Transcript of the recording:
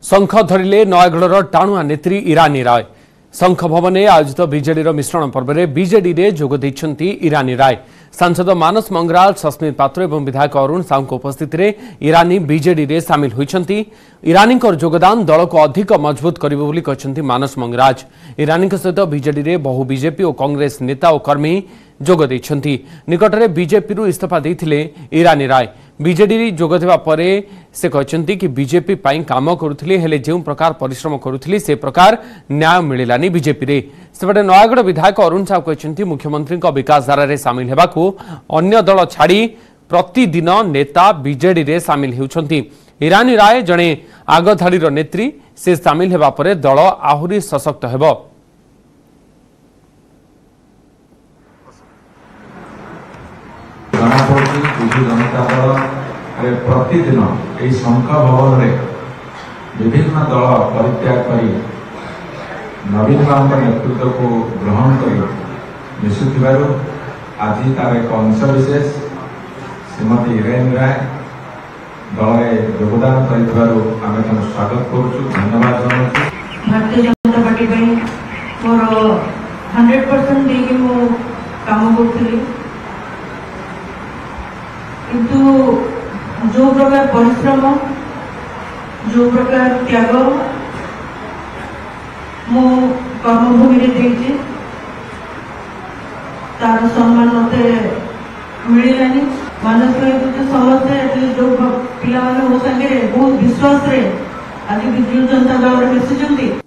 शंख धरिले नयगढ़ टाणुआ नेत्री ईरानी राय। शंख भवन आयोजित बीजेडी मिश्रण पर्व में बीजेडी रे जोग दैछंती ईरानी राय। सांसद मानस मंगराल, सस्मित पात्र और विधायक अरुण साहू उपस्थित रे ईरानी बीजेडी रे सामिल होइछंती। ईरानी योगदान दल को अधिक मजबूत करिबो बोली कहछंती मानस मंगराज। ईरानी सहित बीजेडी रे बहु बीजेपी और कांग्रेस नेता और कर्मी जोग दैछंती। निकटरे बीजेपी रु इस्तीफा देथिले ईरानी राय। बीजेडी जोग देवा परे से कहछंती कि बीजेपी पई काम करुथिले, हेले जेउ प्रकार परिश्रम करुथिले से प्रकार न्याय मिलिलानी बीजेपी रे। सेपटे नयागढ़ विधायक अरुण साहू कहछंती मुख्यमंत्री को विकास धारा रे शामिल हेबाकू अन्य दल छाड़ी प्रतिदिन नेता बीजेडी रे शामिल हेउछंती। ईरानी राय जणे आगधाड़ीर नेत्री, से शामिल हेबा परे दल आहुरी सशक्त हेबो। जनता दल प्रतिदिन यही शंख भवन में विभिन्न दल परित्याग कर नवीन बाबू नेतृत्व को ग्रहण कर मिशुवर आज तार एक अंशविशेष श्रीमती ईरानी राय दल में योगदान कर स्वागत करुँ, धन्यवाद जनाऊँ। भारतीय जनता पार्टी मोर 100% देकी मो काम करुली, किंतु जो प्रकार परिश्रम, जो प्रकार त्याग मो कर्मभूमि रे तार सम्मान मत मिलानी। मानस समस्ते जो पिला बहुत विश्वास आज विजु जनता दल में मिशुंट।